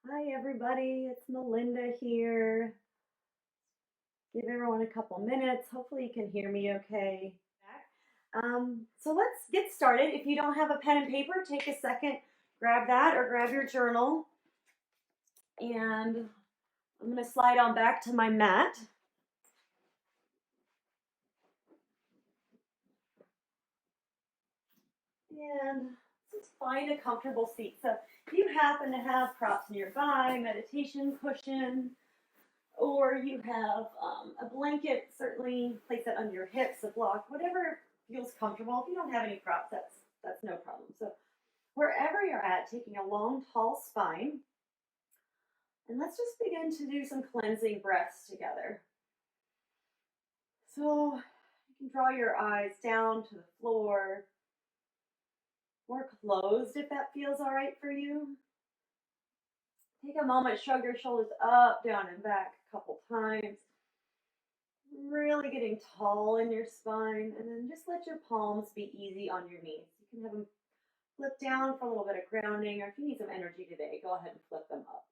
Hi, everybody. It's Melinda here. Give everyone a couple minutes. Hopefully, you can hear me okay. So let's get started. If you don't have a pen and paper, take a second, grab that, or grab your journal. And I'm going to slide on back to my mat. And just find a comfortable seat. So if you happen to have props nearby, meditation cushion, or you have a blanket, certainly place that under your hips, a block, whatever feels comfortable. If you don't have any props, that's no problem. So wherever you're at, taking a long, tall spine, and let's just begin to do some cleansing breaths together. So you can draw your eyes down to the floor, or closed if that feels all right for you. Take a moment, shrug your shoulders up, down, and back a couple times. Really getting tall in your spine, and then just let your palms be easy on your knees. You can have them flip down for a little bit of grounding, or if you need some energy today, go ahead and flip them up.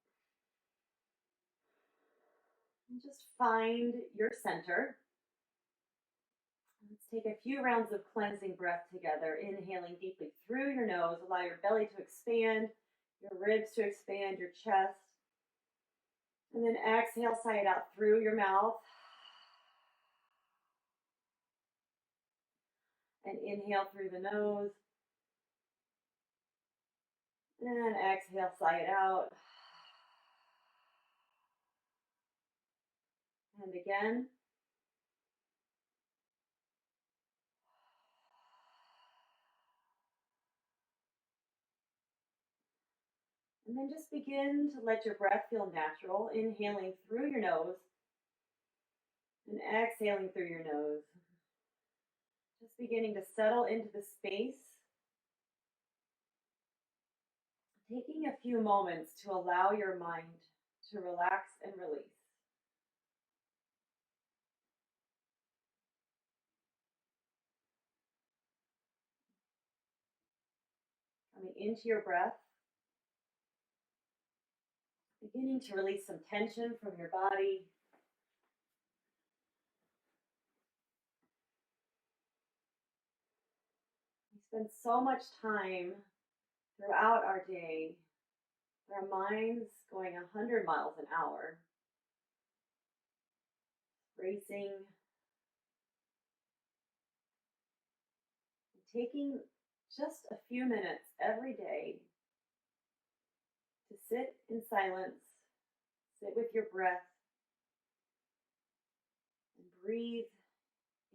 And just find your center. Let's take a few rounds of cleansing breath together, inhaling deeply through your nose. Allow your belly to expand, your ribs to expand, your chest. And then exhale, sigh it out through your mouth. And inhale through the nose. And exhale, sigh it out. And again. And then just begin to let your breath feel natural, inhaling through your nose and exhaling through your nose. Just beginning to settle into the space, taking a few moments to allow your mind to relax and release. Coming into your breath, beginning to release some tension from your body. We spend so much time throughout our day, our minds going 100 miles an hour, racing, taking just a few minutes every day to sit in silence, sit with your breath, and breathe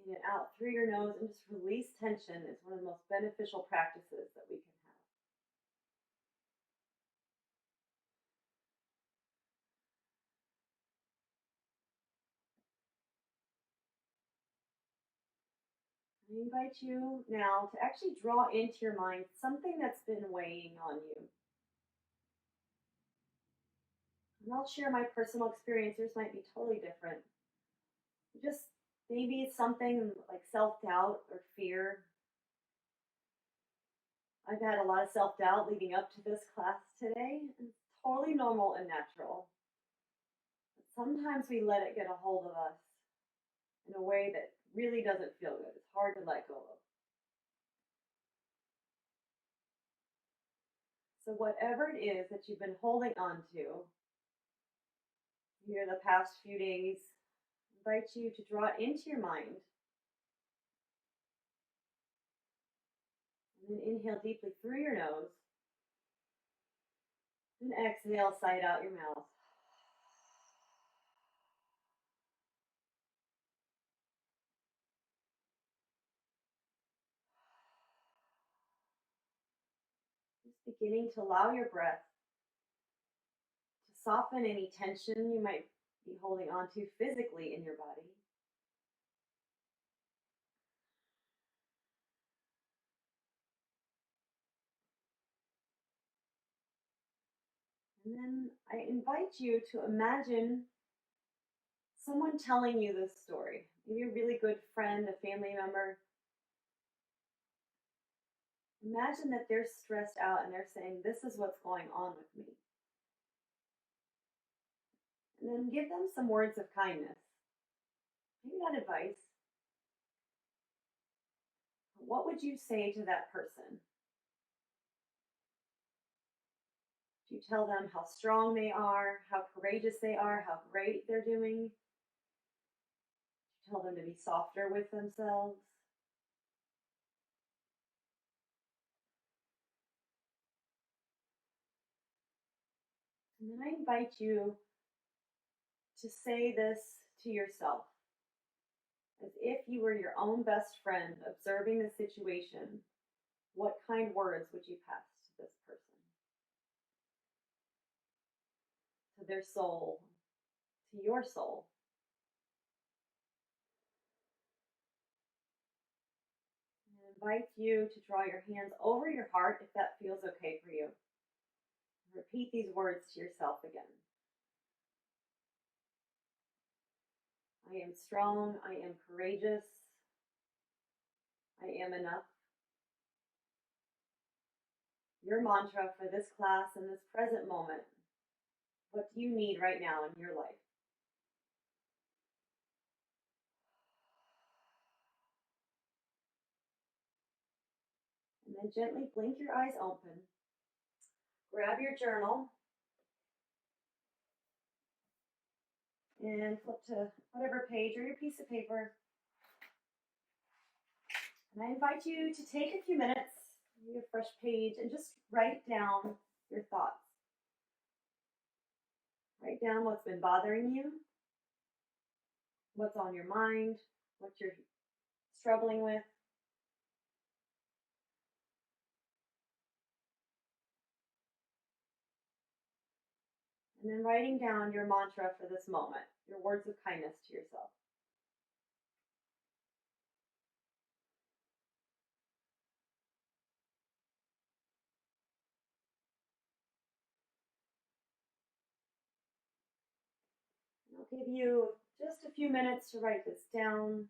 in and out through your nose and just release tension is one of the most beneficial practices that we can have. I invite you now to actually draw into your mind something that's been weighing on you. And I'll share my personal experience. Yours might be totally different. Just maybe it's something like self-doubt or fear. I've had a lot of self-doubt leading up to this class today. It's totally normal and natural. But sometimes we let it get a hold of us in a way that really doesn't feel good. It's hard to let go of. So whatever it is that you've been holding on to here the past few days, I invite you to draw it into your mind. And then inhale deeply through your nose. And exhale, sigh it out your mouth. Just beginning to allow your breath to soften any tension you might be holding on to physically in your body. And then I invite you to imagine someone telling you this story. Maybe a really good friend, a family member. Imagine that they're stressed out and they're saying, "This is what's going on with me." And then give them some words of kindness. Maybe not advice. What would you say to that person? Do you tell them how strong they are, how courageous they are, how great they're doing? Do you tell them to be softer with themselves? And then I invite you to say this to yourself as if you were your own best friend observing the situation. What kind words would you pass to this person? To their soul, to your soul. I invite you to draw your hands over your heart if that feels okay for you. Repeat these words to yourself again. I am strong, I am courageous, I am enough. Your mantra for this class in this present moment. What do you need right now in your life? And then gently blink your eyes open. Grab your journal and flip to whatever page or your piece of paper. And I invite you to take a few minutes, read a fresh page, and just write down your thoughts. Write down what's been bothering you, what's on your mind, what you're struggling with. And then writing down your mantra for this moment, your words of kindness to yourself. And I'll give you just a few minutes to write this down.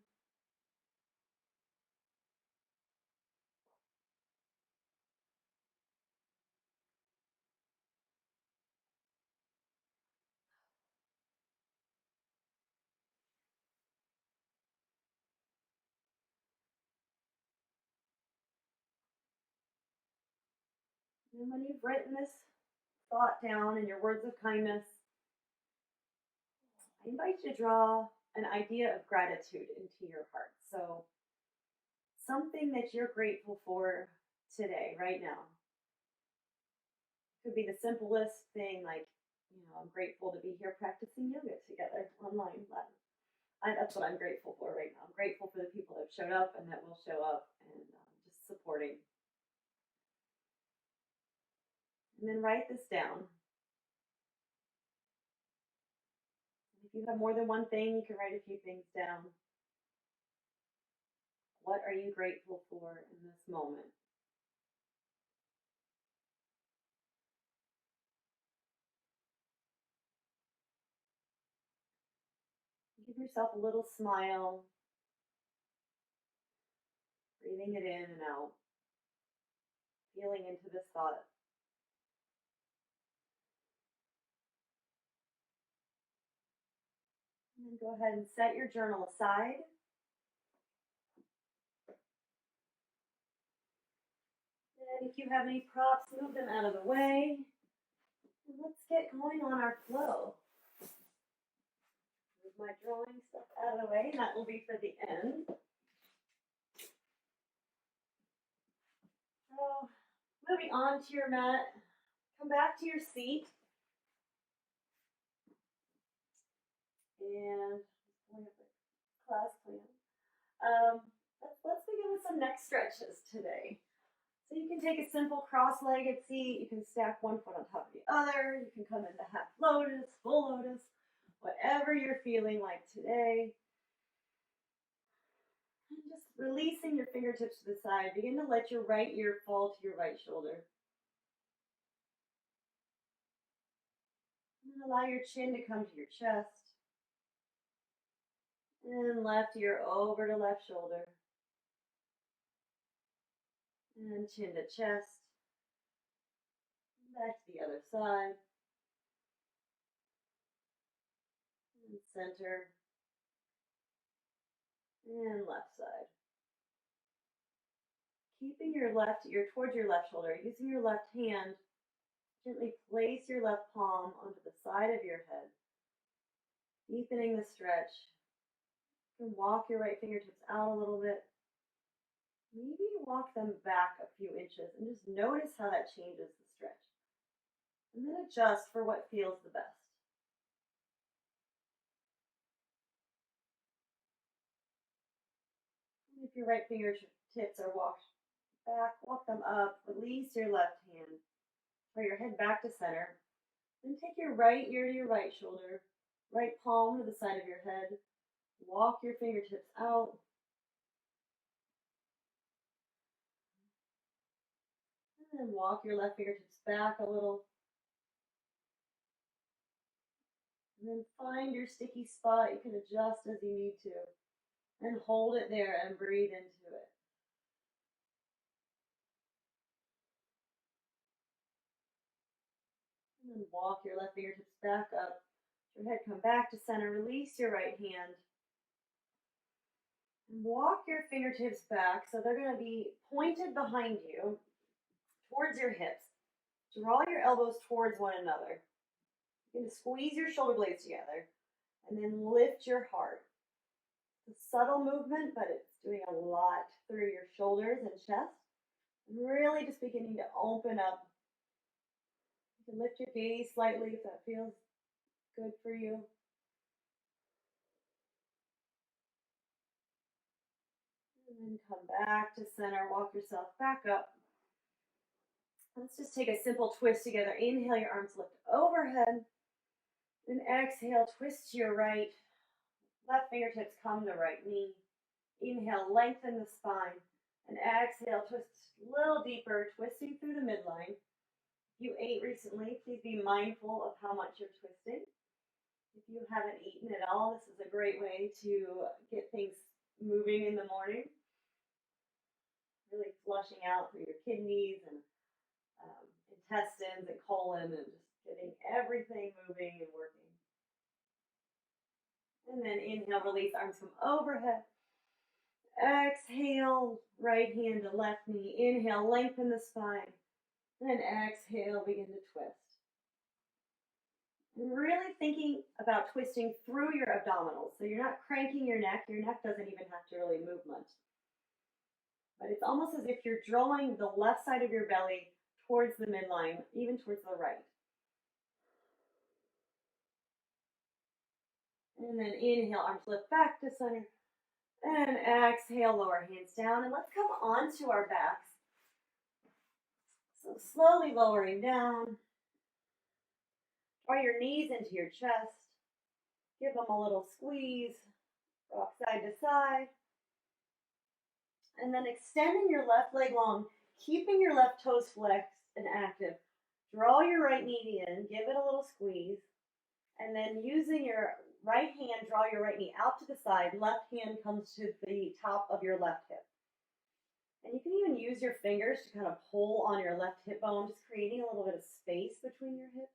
And when you've written this thought down and your words of kindness, I invite you to draw an idea of gratitude into your heart. So something that you're grateful for today, right now. It could be the simplest thing, like, I'm grateful to be here practicing yoga together online. That's what I'm grateful for right now. I'm grateful for the people that have showed up and that will show up and just supporting. And then write this down. If you have more than one thing, you can write a few things down. What are you grateful for in this moment? Give yourself a little smile, breathing it in and out, feeling into this thought. And then go ahead and set your journal aside. And if you have any props, move them out of the way. And let's get going on our flow. Move my drawing stuff out of the way, and that will be for the end. So, moving on to your mat, come back to your seat. And class plan. Let's begin with some neck stretches today. So you can take a simple cross-legged seat. You can stack one foot on top of the other. You can come into half lotus, full lotus, whatever you're feeling like today. And just releasing your fingertips to the side. Begin to let your right ear fall to your right shoulder. And allow your chin to come to your chest. And left ear over to left shoulder. And chin to chest. Back to the other side. center. And left side. Keeping your left ear towards your left shoulder, using your left hand, gently place your left palm onto the side of your head, deepening the stretch. You can walk your right fingertips out a little bit. Maybe walk them back a few inches and just notice how that changes the stretch. And then adjust for what feels the best. And if your right fingertips are walked back, walk them up, release your left hand. Draw your head back to center. Then take your right ear to your right shoulder, right palm to the side of your head. Walk your fingertips out. And then walk your left fingertips back a little. And then find your sticky spot. You can adjust as you need to. And hold it there and breathe into it. And then walk your left fingertips back up. Your head come back to center. Release your right hand. And walk your fingertips back so they're going to be pointed behind you towards your hips. Draw your elbows towards one another. You're going to squeeze your shoulder blades together and then lift your heart. It's a subtle movement, but it's doing a lot through your shoulders and chest. And really just beginning to open up. You can lift your gaze slightly if that feels good for you. And then come back to center. Walk yourself back up. Let's just take a simple twist together. Inhale, your arms lift overhead. Then exhale, twist to your right. Left fingertips come to right knee. Inhale, lengthen the spine. And exhale, twist a little deeper, twisting through the midline. If you ate recently, please be mindful of how much you're twisting. If you haven't eaten at all, this is a great way to get things moving in the morning. Really flushing out through your kidneys and intestines and colon and just getting everything moving and working. And then inhale, release, arms come overhead. Exhale, right hand to left knee. Inhale, lengthen the spine. Then exhale, begin to twist. And really thinking about twisting through your abdominals. So you're not cranking your neck. Your neck doesn't even have to really move much. But it's almost as if you're drawing the left side of your belly towards the midline, even towards the right. And then inhale, arms lift back to center. And exhale, lower hands down. And let's come onto our backs. So slowly lowering down. Draw your knees into your chest. Give them a little squeeze. Rock side to side. And then extending your left leg long, keeping your left toes flexed and active. Draw your right knee in, give it a little squeeze. And then using your right hand, draw your right knee out to the side. Left hand comes to the top of your left hip. And you can even use your fingers to kind of pull on your left hip bone, just creating a little bit of space between your hips.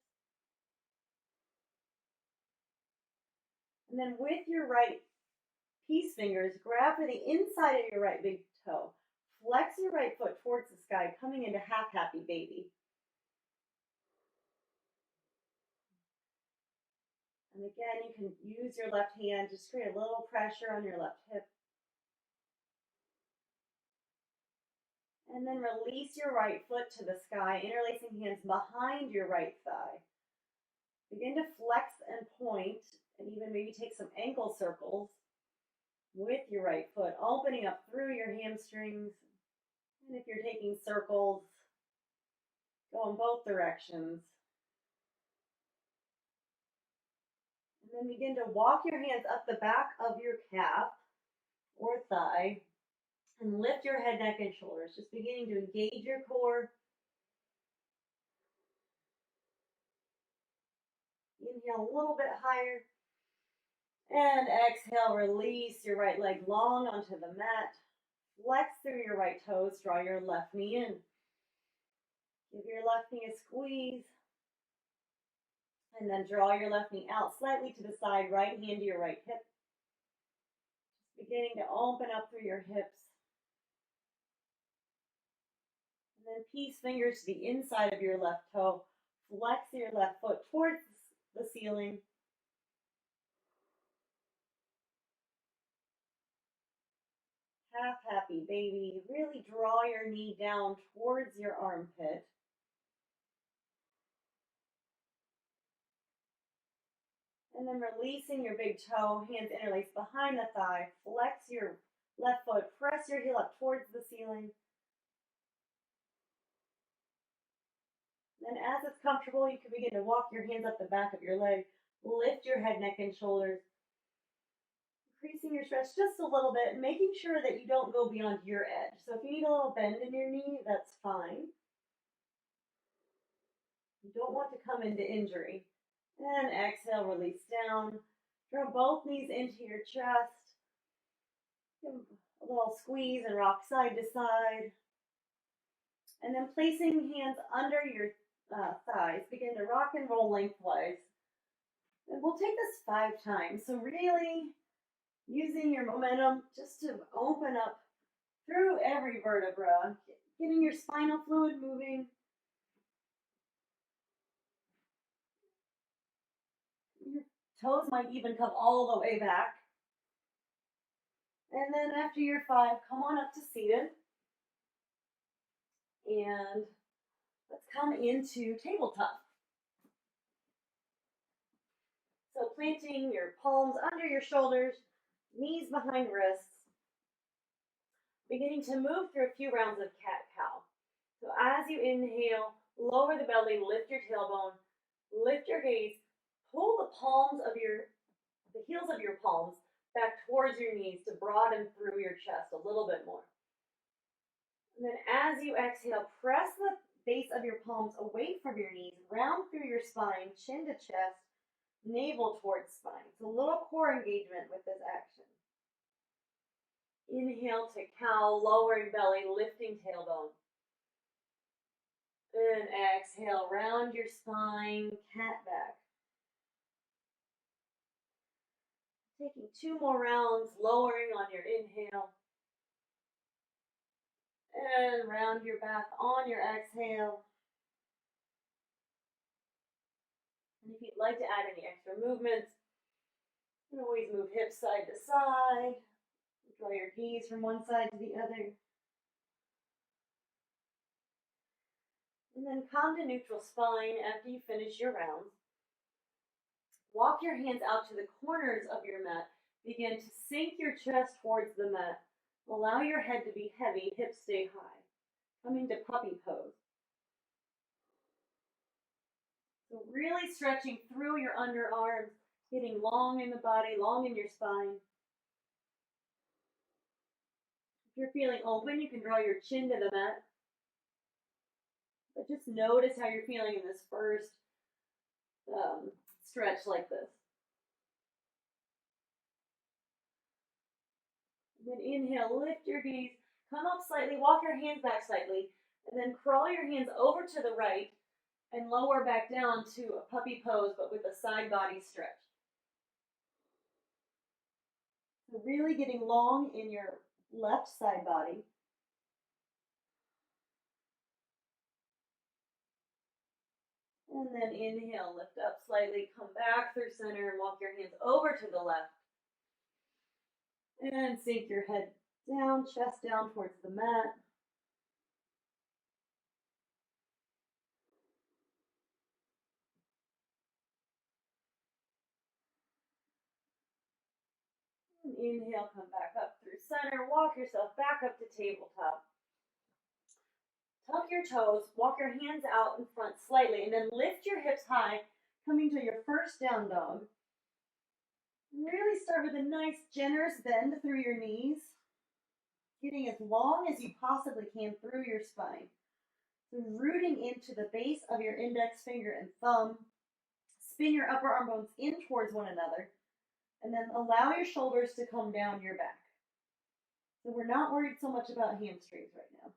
And then with your right peace fingers, grab for the inside of your right big toe. Flex your right foot towards the sky, coming into half happy baby. And again, you can use your left hand, just create a little pressure on your left hip. And then release your right foot to the sky, interlacing hands behind your right thigh. Begin to flex and point, and even maybe take some ankle circles with your right foot, opening up through your hamstrings. And if you're taking circles, go in both directions. And then begin to walk your hands up the back of your calf or thigh and lift your head, neck, and shoulders. Just beginning to engage your core. Inhale a little bit higher. And exhale, release your right leg long onto the mat. Flex through your right toes, draw your left knee in. Give your left knee a squeeze. And then draw your left knee out slightly to the side, right hand to your right hip. Just beginning to open up through your hips. And then peace fingers to the inside of your left toe. Flex your left foot towards the ceiling. Half happy baby. Really draw your knee down towards your armpit. And then releasing your big toe, hands interlaced behind the thigh. Flex your left foot, press your heel up towards the ceiling. Then as it's comfortable, you can begin to walk your hands up the back of your leg. Lift your head, neck, and shoulders. Increasing your stretch just a little bit, making sure that you don't go beyond your edge. So if you need a little bend in your knee, that's fine. You don't want to come into injury. And exhale, release down. Draw both knees into your chest. Give a little squeeze and rock side to side. And then placing hands under your thighs, begin to rock and roll lengthwise. And we'll take this 5 times. So really using your momentum just to open up through every vertebra, getting your spinal fluid moving. Your toes might even come all the way back. And then after your 5, come on up to seated. And let's come into tabletop. So planting your palms under your shoulders, knees behind wrists. Beginning to move through a few rounds of cat-cow. So as you inhale, lower the belly, lift your tailbone, lift your gaze, pull the heels of your palms back towards your knees to broaden through your chest a little bit more. And then as you exhale, press the base of your palms away from your knees, round through your spine, chin to chest, navel towards spine. It's a little core engagement with this action. Inhale to cow, lowering belly, lifting tailbone. And exhale, round your spine, cat back. Taking 2 more rounds, lowering on your inhale. And round your back on your exhale. And if you'd like to add any extra movements, you can always move hips side to side. Draw your gaze from one side to the other. And then come to neutral spine after you finish your rounds. Walk your hands out to the corners of your mat. Begin to sink your chest towards the mat. Allow your head to be heavy, hips stay high. Coming to puppy pose. So really stretching through your underarms, getting long in the body, long in your spine. If you're feeling open, you can draw your chin to the mat. But just notice how you're feeling in this first stretch like this. And then inhale, lift your gaze, come up slightly, walk your hands back slightly, and then crawl your hands over to the right and lower back down to a puppy pose, but with a side body stretch. So really getting long in your left side body. And then inhale, lift up slightly, come back through center and walk your hands over to the left. And sink your head down, chest down towards the mat. And inhale, come back up through center, walk yourself back up to tabletop. Tuck your toes, walk your hands out in front slightly, and then lift your hips high, coming to your first down dog. Really start with a nice generous bend through your knees, getting as long as you possibly can through your spine. So rooting into the base of your index finger and thumb. Spin your upper arm bones in towards one another, and then allow your shoulders to come down your back. So we're not worried so much about hamstrings right now.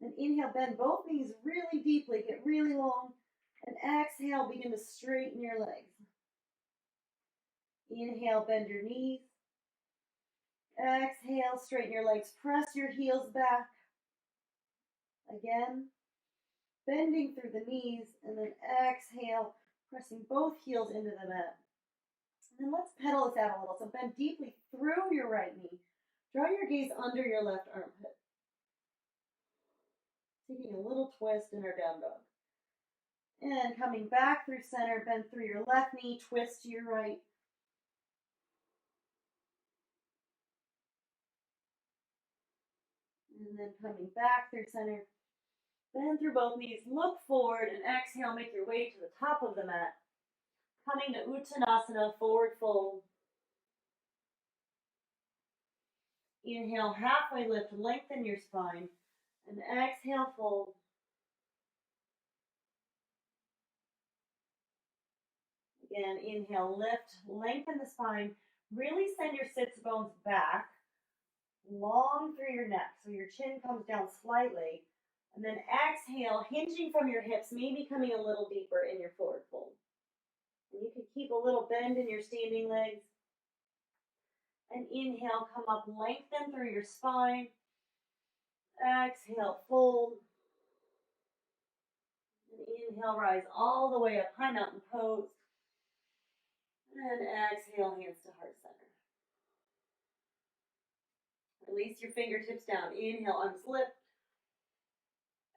And inhale, bend both knees really deeply, get really long. And exhale, begin to straighten your legs. Inhale, bend your knees. Exhale, straighten your legs. Press your heels back. Again, bending through the knees. And then exhale, pressing both heels into the mat. And then let's pedal this out a little. So bend deeply through your right knee. Draw your gaze under your left armpit. Taking a little twist in our down dog. And coming back through center, bend through your left knee, twist to your right. And then coming back through center, bend through both knees, look forward, and exhale, make your way to the top of the mat. Coming to Uttanasana, forward fold. Inhale, halfway lift, lengthen your spine. And exhale, fold. Again, inhale, lift, lengthen the spine. Really send your sits bones back, long through your neck, so your chin comes down slightly. And then exhale, hinging from your hips, maybe coming a little deeper in your forward fold. And you can keep a little bend in your standing legs. And inhale, come up, lengthen through your spine. Exhale, fold. And inhale, rise all the way up, high mountain pose. And exhale, hands to heart center. Release your fingertips down. Inhale, arms lift.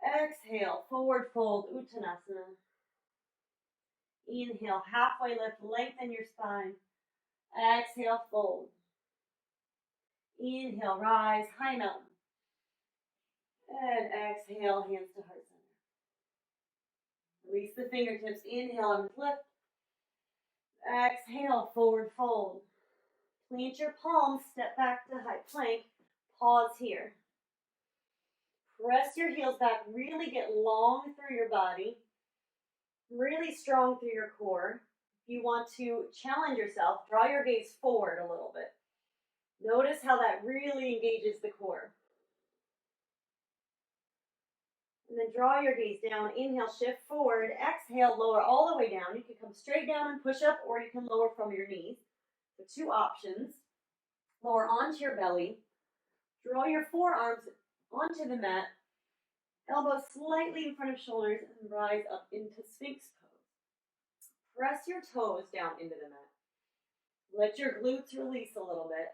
Exhale, forward fold, Uttanasana. Inhale, halfway lift, lengthen your spine. Exhale, fold. Inhale, rise, high mountain. And exhale, hands to heart center. Release the fingertips. Inhale, arms lift. Exhale, forward fold. Plant your palms, step back to high plank. Pause here. Press your heels back. Really get long through your body. Really strong through your core. If you want to challenge yourself, draw your gaze forward a little bit. Notice how that really engages the core. And then draw your gaze down. Inhale, shift forward. Exhale, lower all the way down. You can come straight down and push up, or you can lower from your knees. So 2 options. Lower onto your belly. Draw your forearms onto the mat. Elbows slightly in front of shoulders and rise up into Sphinx pose. Press your toes down into the mat. Let your glutes release a little bit.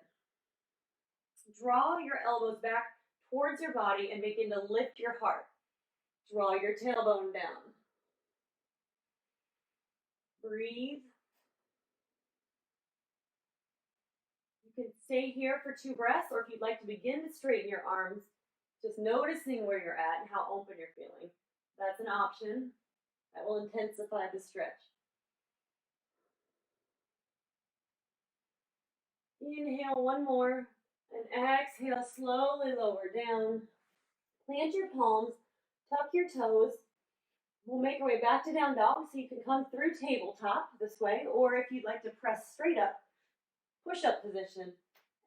Draw your elbows back towards your body and begin to lift your heart. Draw your tailbone down. Breathe. You can stay here for 2 breaths, or if you'd like to begin to straighten your arms, just noticing where you're at and how open you're feeling. That's an option. That will intensify the stretch. Inhale, 1 more. And exhale, slowly lower down. Plant your palms, tuck your toes. We'll make our way back to down dog, so you can come through tabletop this way, or if you'd like to press straight up, push-up position,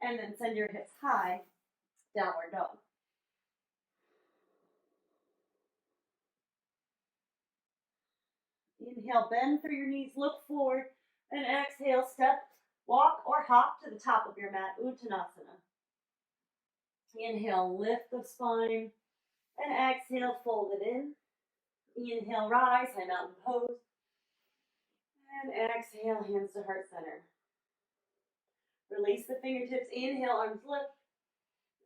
and then send your hips high, downward dog. Inhale, bend through your knees, look forward, and exhale, step, walk, or hop to the top of your mat, Uttanasana. Inhale, lift the spine, and exhale, fold it in. Inhale, rise, high mountain pose. And exhale, hands to heart center. Release the fingertips. Inhale, arms lift.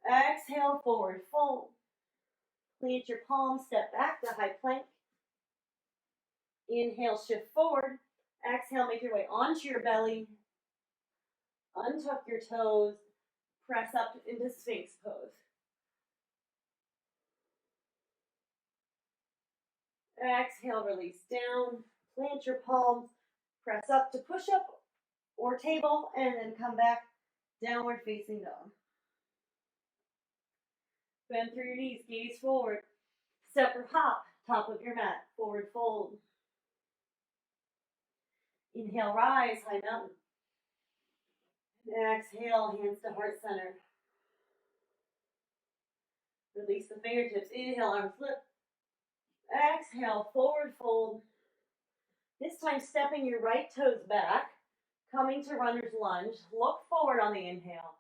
Exhale, forward fold. Plant your palms, step back to high plank. Inhale, shift forward. Exhale, make your way onto your belly. Untuck your toes. Press up into Sphinx pose. Exhale, release down. Plant your palms. Press up to push up or table, and then come back, downward facing dog. Bend through your knees, gaze forward. Step or hop, top of your mat, forward fold. Inhale, rise, high mountain. And exhale, hands to heart center. Release the fingertips. Inhale, arms lift. Exhale, forward fold. This time, stepping your right toes back, coming to runner's lunge. Look forward on the inhale.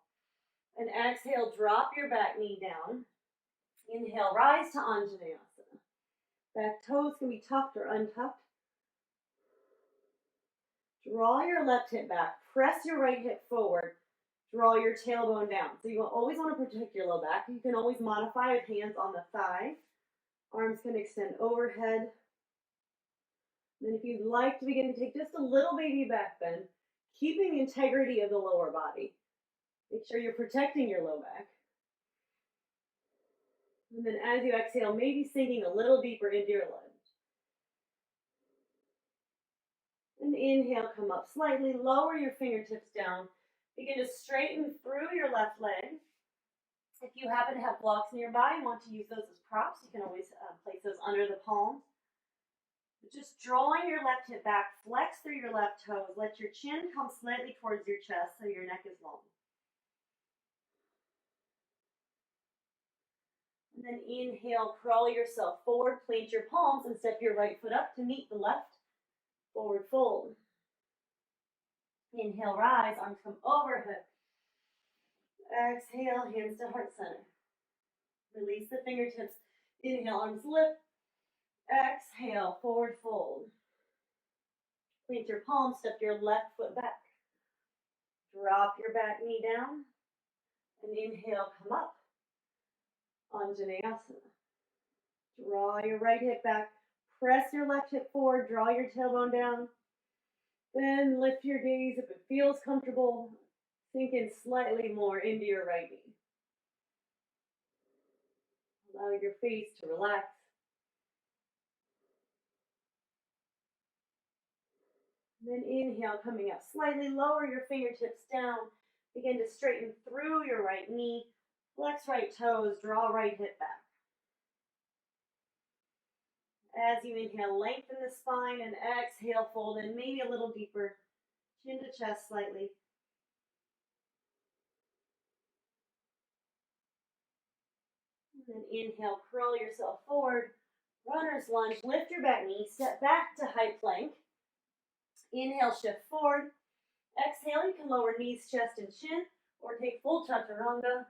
And exhale, drop your back knee down. Inhale, rise to Anjaneyasana. Back toes can be tucked or untucked. Draw your left hip back. Press your right hip forward. Draw your tailbone down. So you always want to protect your low back. You can always modify with hands on the thigh. Arms can extend overhead. Then if you'd like to begin to take just a little baby back bend, keeping the integrity of the lower body. Make sure you're protecting your low back. And then as you exhale, maybe sinking a little deeper into your lunge. And inhale, come up slightly, lower your fingertips down. Begin to straighten through your left leg. If you happen to have blocks nearby and want to use those as props, you can always place those under the palms. Just drawing your left hip back, flex through your left toes. Let your chin come slightly towards your chest so your neck is long. And then inhale, crawl yourself forward, plant your palms, and step your right foot up to meet the left. Forward fold. Inhale, rise, arms come overhead. Exhale, hands to heart center. Release the fingertips. Inhale, arms lift. Exhale, forward fold. Plant your palms, step your left foot back. Drop your back knee down. And inhale, come up. Anjaneyasana. Draw your right hip back. Press your left hip forward. Draw your tailbone down. Then lift your gaze if it feels comfortable. Sink in slightly more into your right knee. Allow your face to relax. Then inhale, coming up slightly, lower your fingertips down. Begin to straighten through your right knee. Flex right toes, draw right hip back. As you inhale, lengthen the spine, and exhale, fold in maybe a little deeper. Chin to chest slightly. And then inhale, curl yourself forward. Runner's lunge, lift your back knee, step back to high plank. Inhale, shift forward. Exhale, you can lower knees, chest, and chin, or take full chaturanga.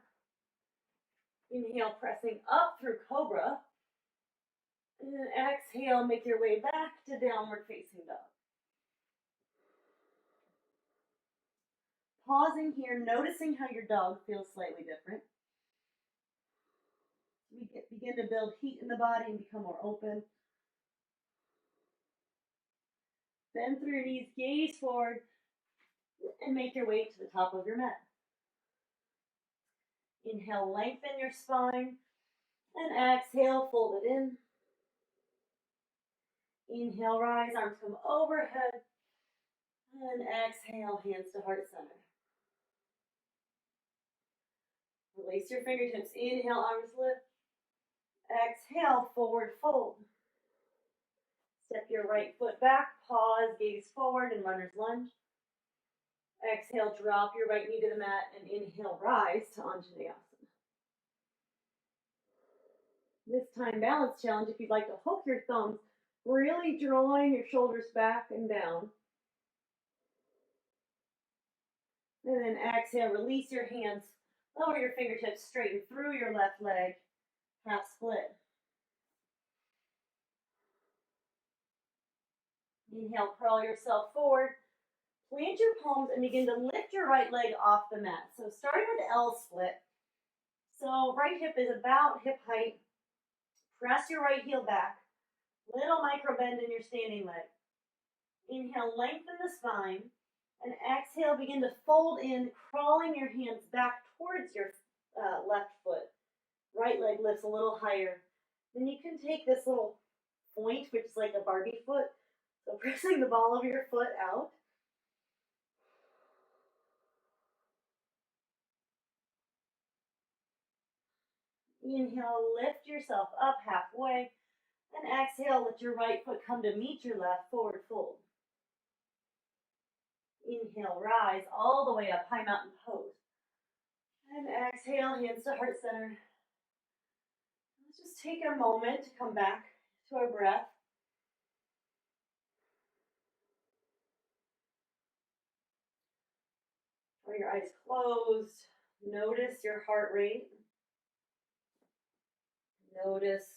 Inhale, pressing up through cobra. And then exhale, make your way back to downward facing dog. Pausing here, noticing how your dog feels slightly different. We begin to build heat in the body and become more open. Bend through your knees, gaze forward, and make your way to the top of your mat. Inhale, lengthen your spine, and exhale, fold it in. Inhale, rise, arms come overhead, and exhale, hands to heart center. Release your fingertips. Inhale, arms lift. Exhale, forward fold. Step your right foot back, pause, gaze forward, and runner's lunge. Exhale, drop your right knee to the mat, and inhale, rise to Anjaneyasana. This time balance challenge, if you'd like to hook your thumbs, really drawing your shoulders back and down. And then exhale, release your hands, lower your fingertips, straighten through your left leg, half split. Inhale, crawl yourself forward. Plant your palms and begin to lift your right leg off the mat. So starting with L split. So right hip is about hip height. Press your right heel back. Little micro bend in your standing leg. Inhale, lengthen the spine. And exhale, begin to fold in, crawling your hands back towards your left foot. Right leg lifts a little higher. Then you can take this little point, which is like a Barbie foot. So pressing the ball of your foot out. Inhale, lift yourself up halfway. And exhale, let your right foot come to meet your left, forward fold. Inhale, rise all the way up, high mountain pose. And exhale, hands to heart center. Let's just take a moment to come back to our breath. Have your eyes closed. Notice your heart rate. Notice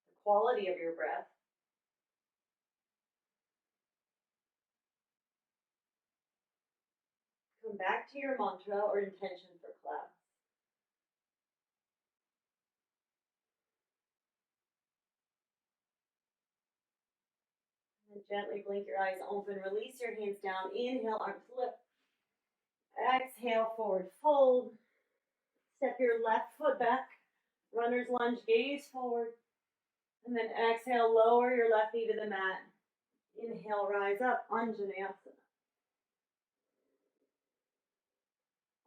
the quality of your breath. Come back to your mantra or intention for class. And gently blink your eyes open. Release your hands down. Inhale, arms lift. Exhale, forward fold. Step your left foot back. Runner's lunge, gaze forward. And then exhale, lower your left knee to the mat. Inhale, rise up, Anjaneyasana.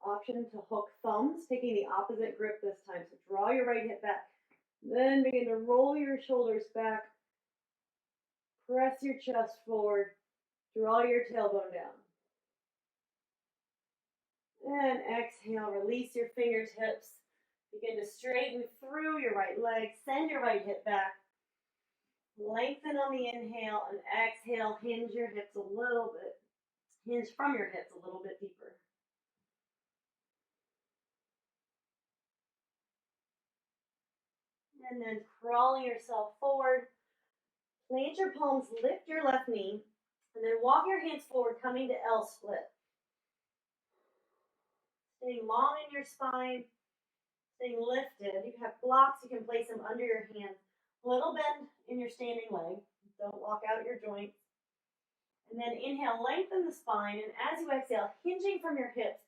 Option to hook thumbs, taking the opposite grip this time. So draw your right hip back. Then begin to roll your shoulders back. Press your chest forward. Draw your tailbone down. And exhale, release your fingertips. Begin to straighten through your right leg. Send your right hip back. Lengthen on the inhale and exhale. Hinge your hips a little bit. Hinge from your hips a little bit deeper. And then crawling yourself forward. Plant your palms, lift your left knee, and then walk your hands forward, coming to L split. Staying long in your spine, staying lifted. You have blocks, you can place them under your hands. A little bend in your standing leg. Don't lock out your joints. And then inhale, lengthen the spine, and as you exhale, hinging from your hips,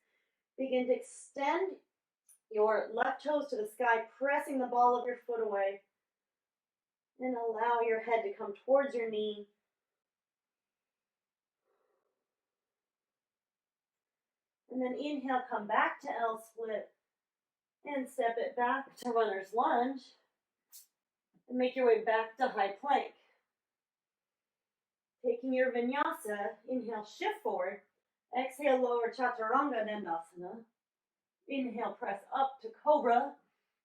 begin to extend your left toes to the sky, pressing the ball of your foot away. And allow your head to come towards your knee. And then inhale, come back to L split. And step it back to runner's lunge. And make your way back to high plank. Taking your vinyasa, inhale, shift forward. Exhale, lower chaturanga dandasana. Inhale, press up to cobra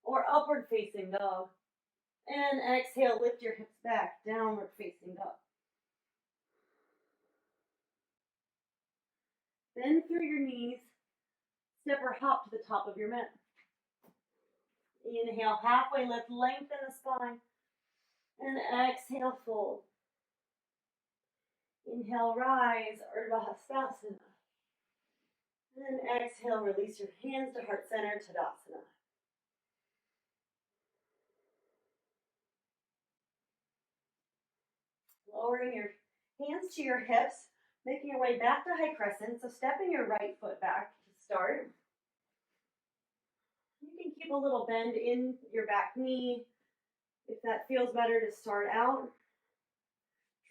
or upward facing dog. And exhale, lift your hips back, downward facing dog. Bend through your knees. Step or hop to the top of your mat. Inhale, halfway lift, lengthen the spine. And exhale, fold. Inhale, rise, Urdhva Hastasana. And exhale, release your hands to heart center, Tadasana. Lowering your hands to your hips, making your way back to high crescent. So stepping your right foot back to start. You can keep a little bend in your back knee if that feels better to start out.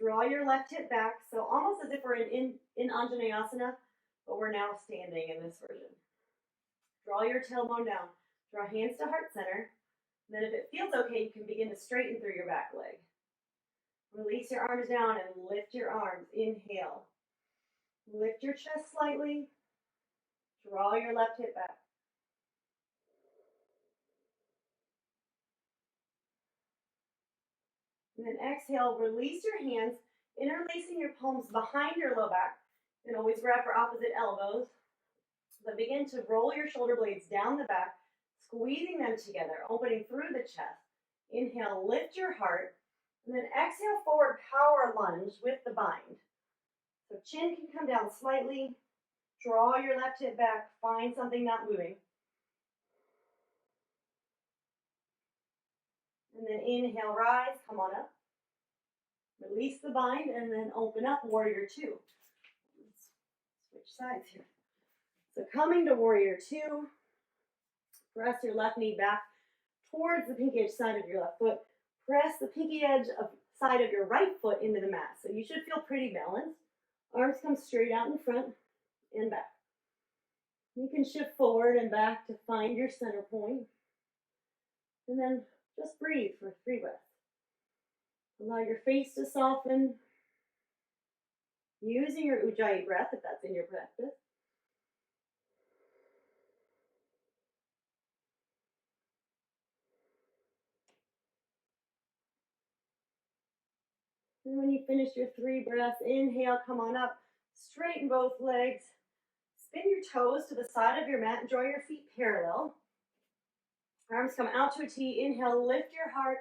Draw your left hip back, so almost as if we're in Anjaneyasana, but we're now standing in this version. Draw your tailbone down. Draw hands to heart center. Then if it feels okay, you can begin to straighten through your back leg. Release your arms down and lift your arms. Inhale. Lift your chest slightly. Draw your left hip back. And then exhale, release your hands, interlacing your palms behind your low back. You can always grab for opposite elbows. But begin to roll your shoulder blades down the back, squeezing them together, opening through the chest. Inhale, lift your heart. And then exhale, forward power lunge with the bind. So chin can come down slightly. Draw your left hip back. Find something not moving. And then inhale, rise. Come on up. Release the bind and then open up, warrior two. Let's switch sides here. So coming to warrior two. Press your left knee back towards the pinky edge side of your left foot. Press the pinky edge of side of your right foot into the mat. So you should feel pretty balanced. Arms come straight out in front and back. You can shift forward and back to find your center point. And then just breathe for 3 breaths. Allow your face to soften. Using your Ujjayi breath if that's in your practice. And when you finish your 3 breaths, inhale, come on up. Straighten both legs. Spin your toes to the side of your mat and draw your feet parallel. Arms come out to a T. Inhale, lift your heart.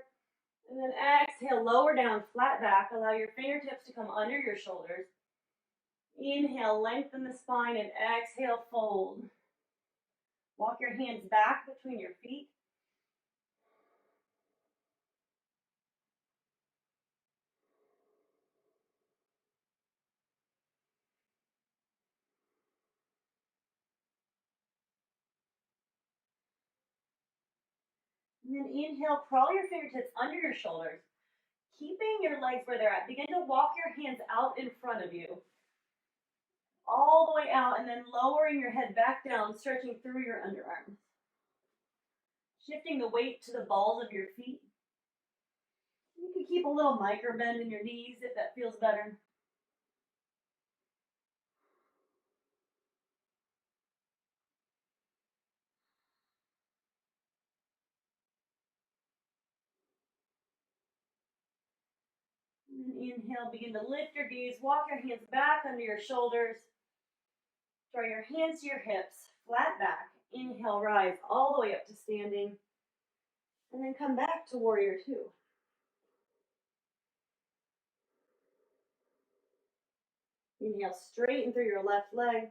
And then exhale, lower down, flat back. Allow your fingertips to come under your shoulders. Inhale, lengthen the spine, and exhale, fold. Walk your hands back between your feet. And then inhale, crawl your fingertips under your shoulders. Keeping your legs where they're at. Begin to walk your hands out in front of you. All the way out, and then lowering your head back down, stretching through your underarms. Shifting the weight to the balls of your feet. You can keep a little micro bend in your knees if that feels better. And then inhale, begin to lift your gaze, walk your hands back under your shoulders. Draw your hands to your hips, flat back. Inhale, rise all the way up to standing. And then come back to warrior two. Inhale, straighten through your left leg.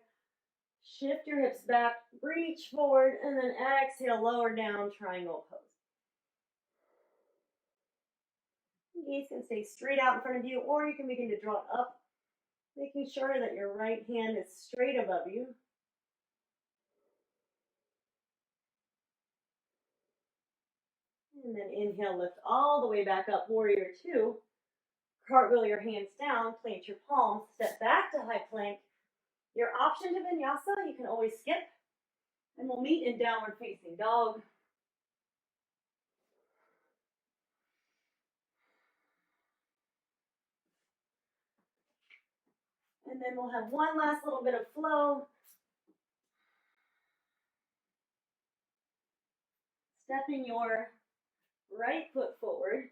Shift your hips back, reach forward, and then exhale, lower down, triangle pose. Gaze can stay straight out in front of you, or you can begin to draw it up, making sure that your right hand is straight above you. And then inhale, lift all the way back up, warrior two. Cartwheel your hands down, plant your palms, step back to high plank. Your option to vinyasa, you can always skip, and we'll meet in downward facing dog. And then we'll have one last little bit of flow. Stepping your right foot forward.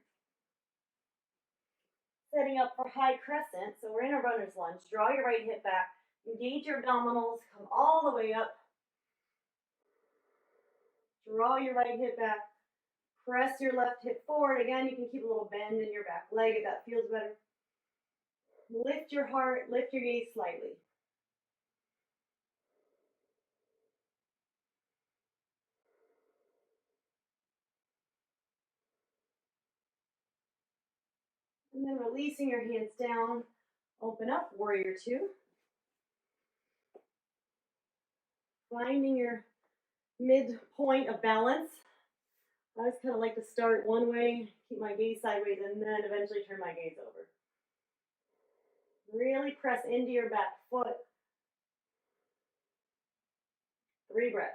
Setting up for high crescent. So we're in a runner's lunge. Draw your right hip back. Engage your abdominals. Come all the way up. Draw your right hip back. Press your left hip forward. Again, you can keep a little bend in your back leg if that feels better. Lift your heart. Lift your gaze slightly. And then releasing your hands down. Open up, warrior two. Finding your midpoint of balance. I always kind of like to start one way, keep my gaze sideways, and then eventually turn my gaze over. Really press into your back foot. 3 breaths.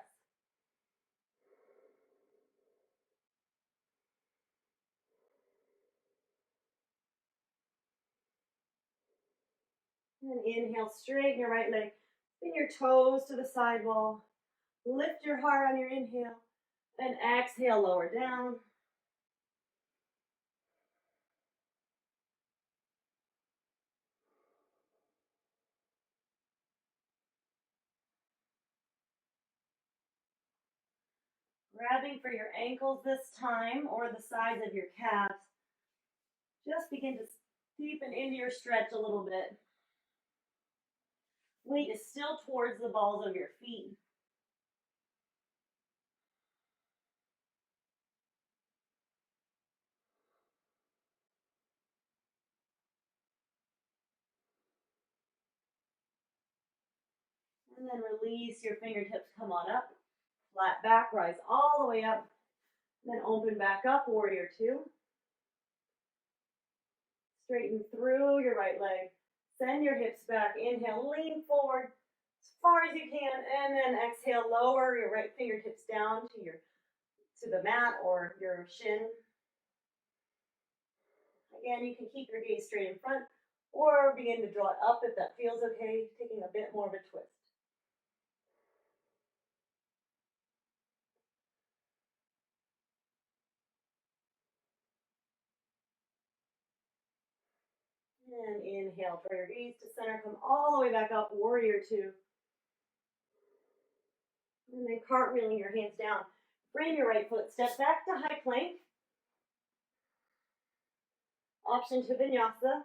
And inhale, straighten your right leg. Bring your toes to the sidewall. Lift your heart on your inhale. And exhale, lower down. Grabbing for your ankles this time, or the sides of your calves. Just begin to deepen into your stretch a little bit. Weight is still towards the balls of your feet. And then release your fingertips, come on up. Flat back, rise all the way up. Then open back up, warrior two. Straighten through your right leg. Send your hips back. Inhale, lean forward as far as you can. And then exhale, lower your right fingertips down to the mat or your shin. Again, you can keep your gaze straight in front or begin to draw it up if that feels okay, taking a bit more of a twist. And inhale, draw your gaze to center, come all the way back up, warrior two. And then cartwheeling your hands down. Bring your right foot, step back to high plank. Option to vinyasa.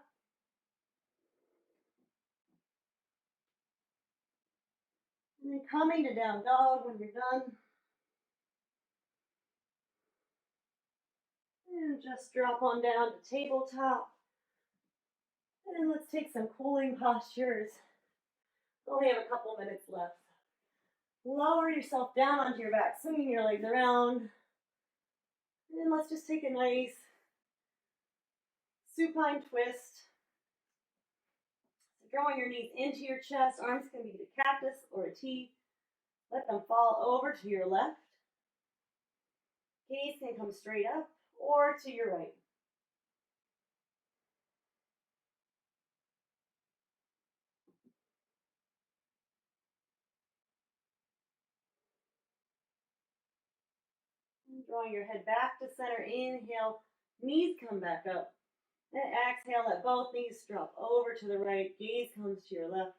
And then coming to down dog when you're done. And just drop on down to tabletop. And let's take some cooling postures. Only have a couple minutes left. Lower yourself down onto your back, swinging your legs around. And let's just take a nice supine twist. So drawing your knees into your chest, arms can be a cactus or a T. Let them fall over to your left. Gaze can come straight up or to your right. And drawing your head back to center, inhale, knees come back up. And exhale, let both knees drop over to the right, gaze comes to your left.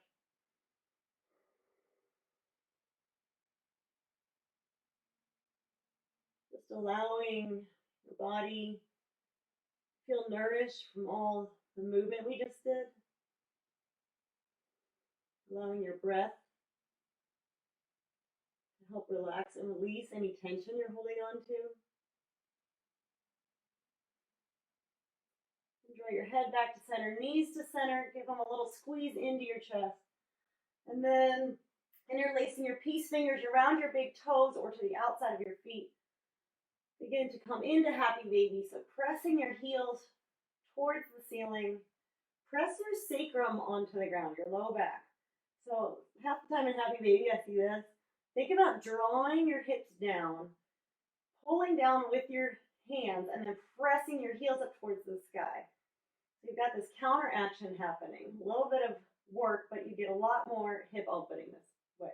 Just allowing your body to feel nourished from all the movement we just did. Allowing your breath to help relax and release any tension you're holding on to. And draw your head back to center, knees to center. Give them a little squeeze into your chest. And then interlacing your peace fingers around your big toes or to the outside of your feet. Begin to come into happy baby. So pressing your heels towards the ceiling. Press your sacrum onto the ground, your low back. So half the time in happy baby, I see this. Think about drawing your hips down, pulling down with your hands, and then pressing your heels up towards the sky. So you've got this counter action happening. A little bit of work, but you get a lot more hip opening this way.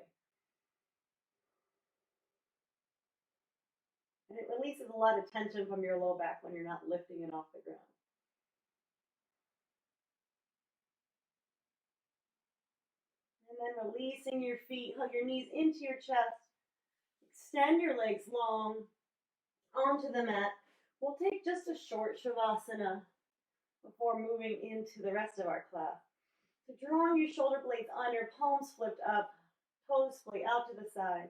And it releases a lot of tension from your low back when you're not lifting it off the ground. And then releasing your feet, hug your knees into your chest. Extend your legs long onto the mat. We'll take just a short shavasana before moving into the rest of our class. So drawing your shoulder blades under, palms flipped up, toes splay out to the side.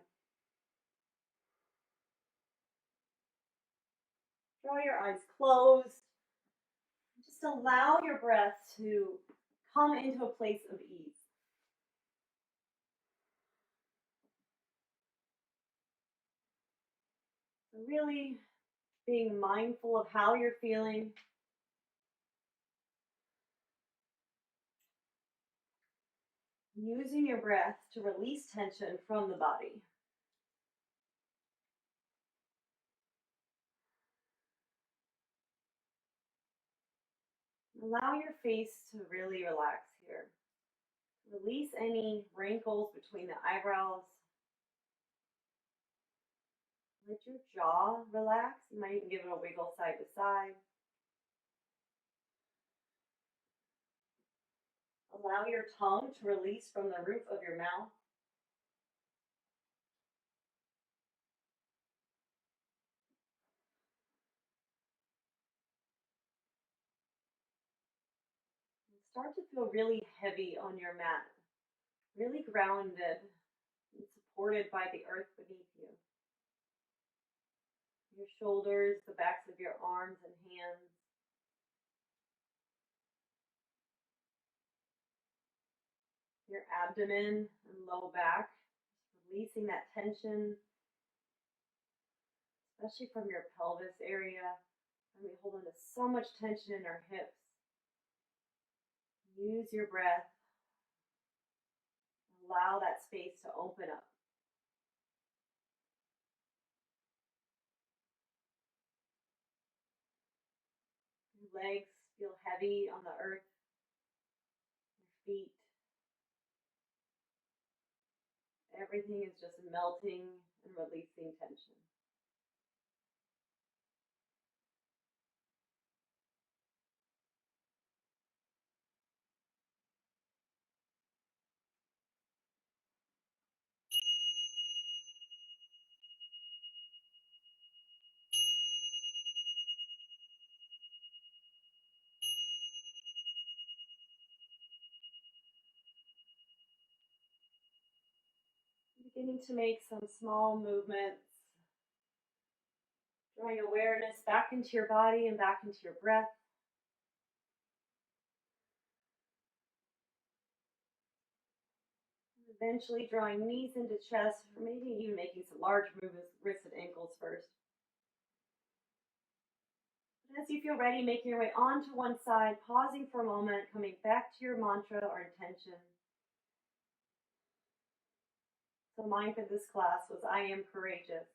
Draw your eyes closed. Just allow your breath to come into a place of ease. So really being mindful of how you're feeling. Using your breath to release tension from the body. Allow your face to really relax here. Release any wrinkles between the eyebrows. Let your jaw relax. You might even give it a wiggle side to side. Allow your tongue to release from the roof of your mouth. Start to feel really heavy on your mat, really grounded and supported by the earth beneath you. Your shoulders, the backs of your arms and hands. Your abdomen and low back, releasing that tension, especially from your pelvis area. And we hold on to so much tension in our hips. Use your breath. Allow that space to open up. Your legs feel heavy on the earth. Your feet. Everything is just melting and releasing tension. beginning to make some small movements, drawing awareness back into your body and back into your breath. Eventually drawing knees into chest, or maybe even making some large movements, wrists and ankles first. As you feel ready, making your way onto one side, pausing for a moment, coming back to your mantra or intention. So mine for this class was I am courageous.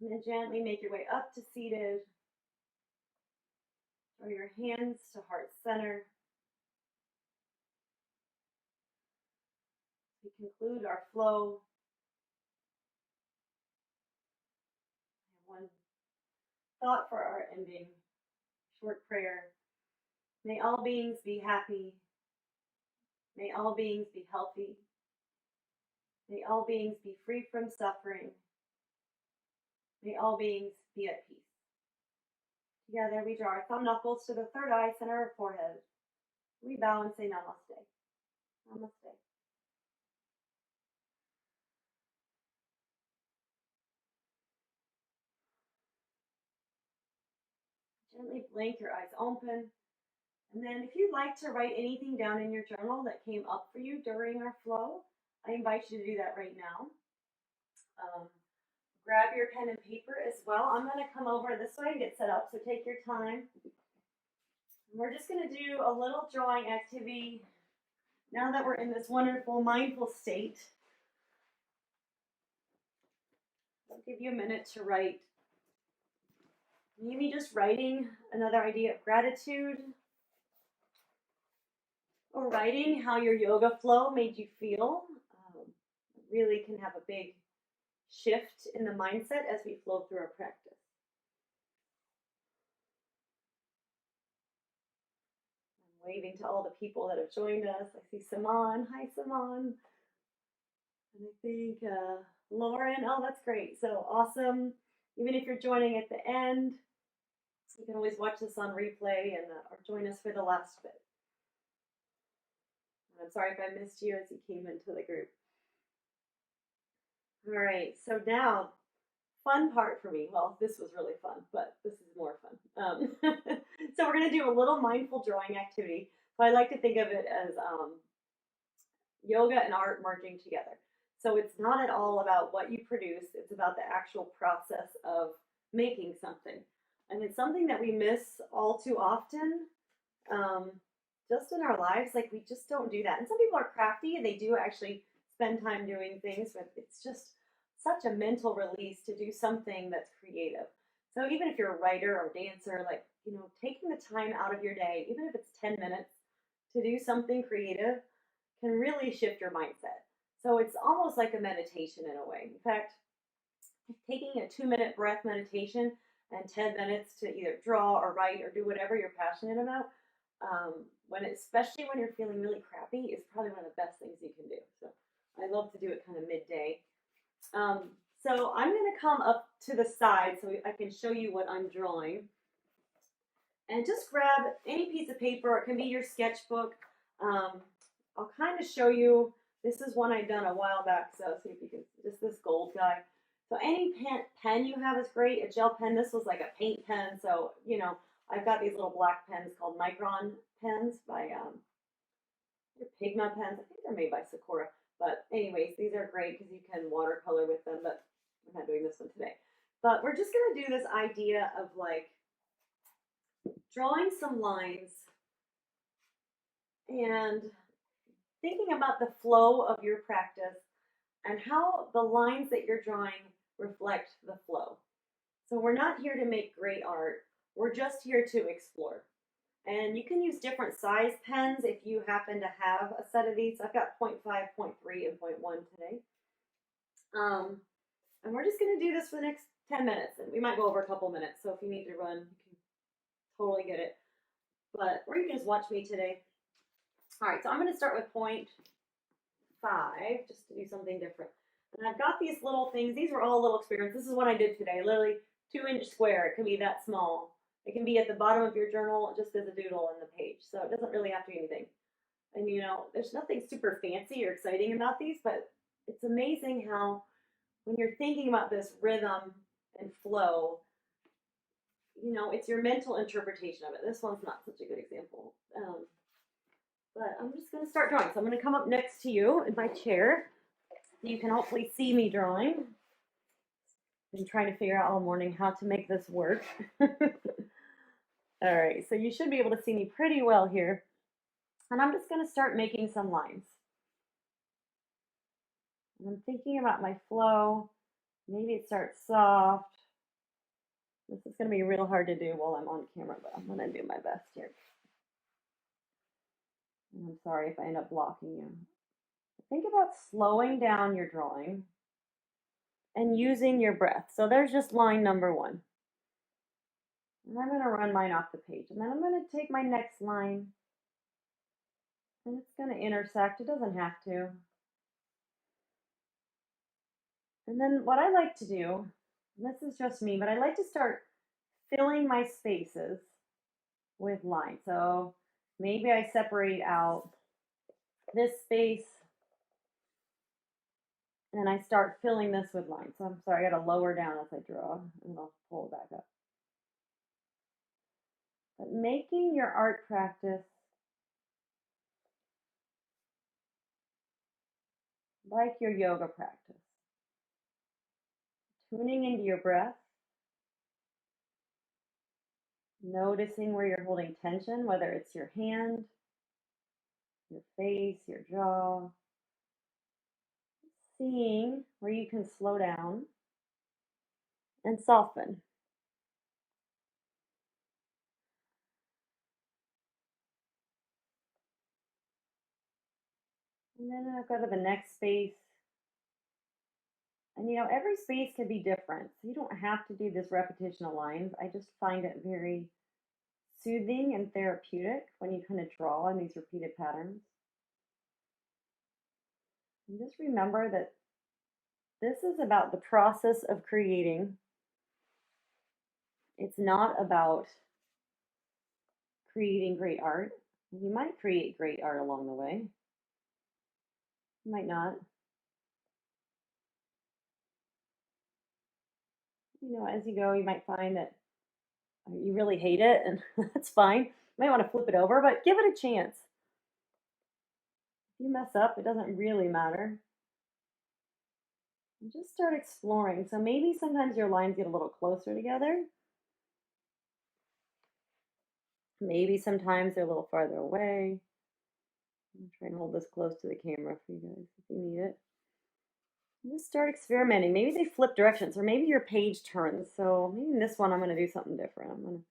And then gently make your way up to seated. Draw your hands to heart center. We conclude our flow. I have one thought for our ending. Short prayer. May all beings be happy. May all beings be healthy. May all beings be free from suffering. May all beings be at peace. Together we draw our thumb knuckles to the third eye, center of forehead. We bow and say namaste. Namaste. Gently blink your eyes open. And then if you'd like to write anything down in your journal that came up for you during our flow, I invite you to do that right now. Grab your pen and paper as well. I'm going to come over this way and get set up, so take your time. And we're just going to do a little drawing activity now that we're in this wonderful mindful state. I'll give you a minute to write. Maybe just writing another idea of gratitude, or writing how your yoga flow made you feel. Really can have a big shift in the mindset as we flow through our practice. I'm waving to all the people that have joined us. I see Saman. Hi, Saman. And I think Lauren. Oh, that's great. So awesome. Even if you're joining at the end, you can always watch this on replay and or join us for the last bit. And I'm sorry if I missed you as you came into the group. All right, so now, fun part for me. Well, this was really fun, but this is more fun. So we're going to do a little mindful drawing activity. So I like to think of it as yoga and art merging together. So it's not at all about what you produce. It's about the actual process of making something. And it's something that we miss all too often, just in our lives. Like, we just don't do that. And some people are crafty and they do actually spend time doing things, but it's just such a mental release to do something that's creative. So even if you're a writer or dancer, like, taking the time out of your day, even if it's 10 minutes to do something creative, can really shift your mindset. So it's almost like a meditation in a way. In fact, taking a 2-minute breath meditation and 10 minutes to either draw or write or do whatever you're passionate about, especially when you're feeling really crappy, is probably one of the best things you can do. So I love to do it kind of midday. So I'm going to come up to the side so I can show you what I'm drawing. And just grab any piece of paper. It can be your sketchbook. I'll kind of show you. This is one I've done a while back, so see if you can, just this gold guy. So any pen you have is great. A gel pen. This was like a paint pen. So, I've got these little black pens called Micron pens by Pigma pens. I think they're made by Sakura. But anyways, these are great because you can watercolor with them, but I'm not doing this one today. But we're just going to do this idea of like drawing some lines and thinking about the flow of your practice and how the lines that you're drawing reflect the flow. So we're not here to make great art. We're just here to explore. And you can use different size pens if you happen to have a set of these. I've got 0.5, 0.3, and 0.1 today. And we're just going to do this for the next 10 minutes. And we might go over a couple minutes. So if you need to run, you can totally get it. Or you can just watch me today. All right, so I'm going to start with 0.5 just to do something different. And I've got these little things. These were all little experiments. This is what I did today. Literally 2-inch square. It can be that small. It can be at the bottom of your journal just as a doodle on the page. So it doesn't really have to be anything. And you know, there's nothing super fancy or exciting about these, but it's amazing how when you're thinking about this rhythm and flow, you know, it's your mental interpretation of it. This one's not such a good example. But I'm just going to start drawing. So I'm going to come up next to you in my chair. You can hopefully see me drawing. Been trying to figure out all morning how to make this work. All right, so you should be able to see me pretty well here. And I'm just going to start making some lines. And I'm thinking about my flow. Maybe it starts soft. This is going to be real hard to do while I'm on camera, but I'm going to do my best here. And I'm sorry if I end up blocking you. Think about slowing down your drawing and using your breath. So there's just line number 1. And I'm going to run mine off the page. And then I'm going to take my next line. And it's going to intersect. It doesn't have to. And then what I like to do, and this is just me, but I like to start filling my spaces with lines. So maybe I separate out this space and I start filling this with lines. So I'm sorry, I got to lower down as I draw and I'll pull it back up. But making your art practice like your yoga practice. Tuning into your breath. Noticing where you're holding tension, whether it's your hand, your face, your jaw. Seeing where you can slow down and soften. And then I'll go to the next space. And you know, every space can be different. So you don't have to do this repetition of lines. I just find it very soothing and therapeutic when you kind of draw in these repeated patterns. And just remember that this is about the process of creating. It's not about creating great art. You might create great art along the way. You might not. You know, as you go, you might find that you really hate it, and that's fine. You might want to flip it over, but give it a chance. If you mess up, it doesn't really matter. And just start exploring. So maybe sometimes your lines get a little closer together. Maybe sometimes they're a little farther away. I'm trying to hold this close to the camera for you guys if you need it. Just start experimenting. Maybe they flip directions, or maybe your page turns. So maybe in this one, I'm going to do something different. I'm going to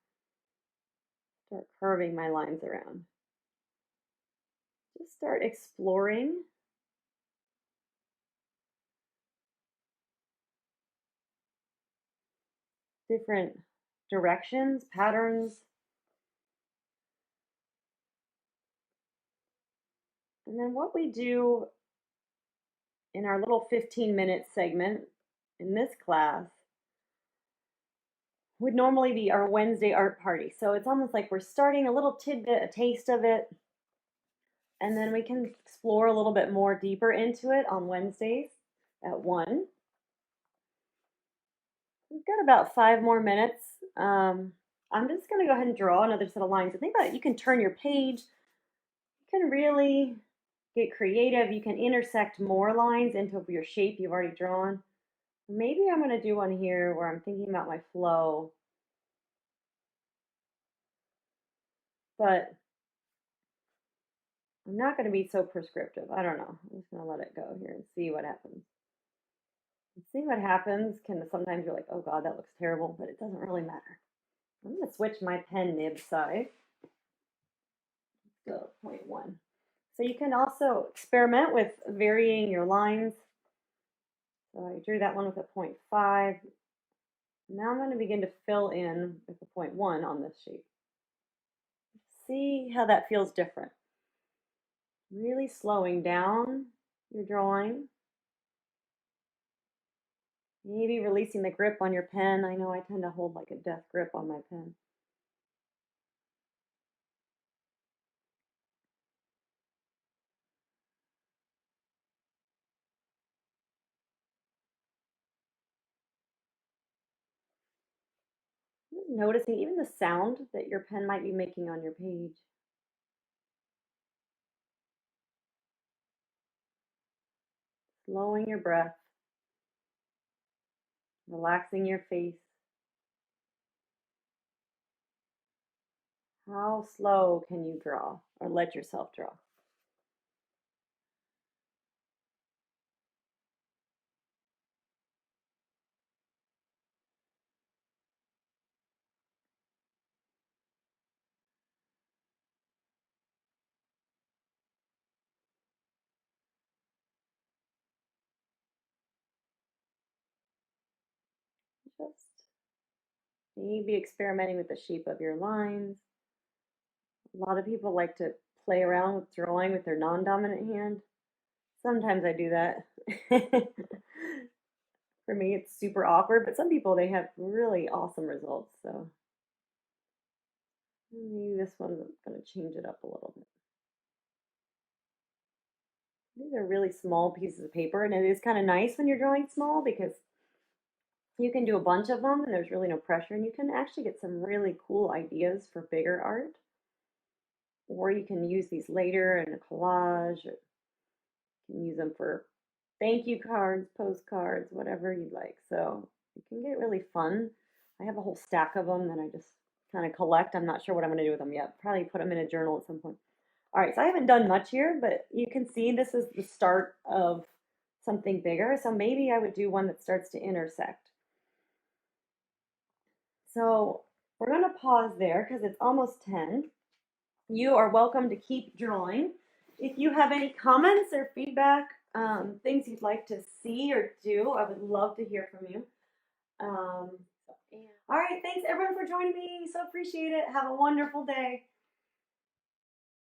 start curving my lines around. Just start exploring. Different directions, patterns. And then what we do in our little 15-minute segment in this class would normally be our Wednesday art party. So it's almost like we're starting a little tidbit, a taste of it, and then we can explore a little bit more deeper into it on Wednesdays at 1. We've got about 5 more minutes. I'm just going to go ahead and draw another set of lines. And think about it, you can turn your page. You can really get creative. You can intersect more lines into your shape you've already drawn. Maybe I'm going to do one here where I'm thinking about my flow. But I'm not going to be so prescriptive. I don't know. I'm just going to let it go here and see what happens. And see what happens. Sometimes you're like, oh God, that looks terrible, but it doesn't really matter. I'm going to switch my pen nib size. Let's go 0.1. So you can also experiment with varying your lines. So I drew that one with a 0.5. Now I'm going to begin to fill in with a 0.1 on this shape. See how that feels different. Really slowing down your drawing. Maybe releasing the grip on your pen. I know I tend to hold like a death grip on my pen. Noticing even the sound that your pen might be making on your page. Slowing your breath, relaxing your face. How slow can you draw or let yourself draw? Just maybe experimenting with the shape of your lines. A lot of people like to play around with drawing with their non-dominant hand. Sometimes I do that. For me, it's super awkward, but some people they have really awesome results. So maybe this one's going to change it up a little bit. These are really small pieces of paper, and it is kind of nice when you're drawing small because you can do a bunch of them and there's really no pressure, and you can actually get some really cool ideas for bigger art. Or you can use these later in a collage, or you can use them for thank you cards, postcards, whatever you'd like. So it can get really fun. I have a whole stack of them that I just kind of collect. I'm not sure what I'm going to do with them yet. Probably put them in a journal at some point. All right, so I haven't done much here, but you can see this is the start of something bigger. So maybe I would do one that starts to intersect. So we're going to pause there because it's almost 10. You are welcome to keep drawing. If you have any comments or feedback, things you'd like to see or do, I would love to hear from you. All right, thanks everyone for joining me. So appreciate it. Have a wonderful day.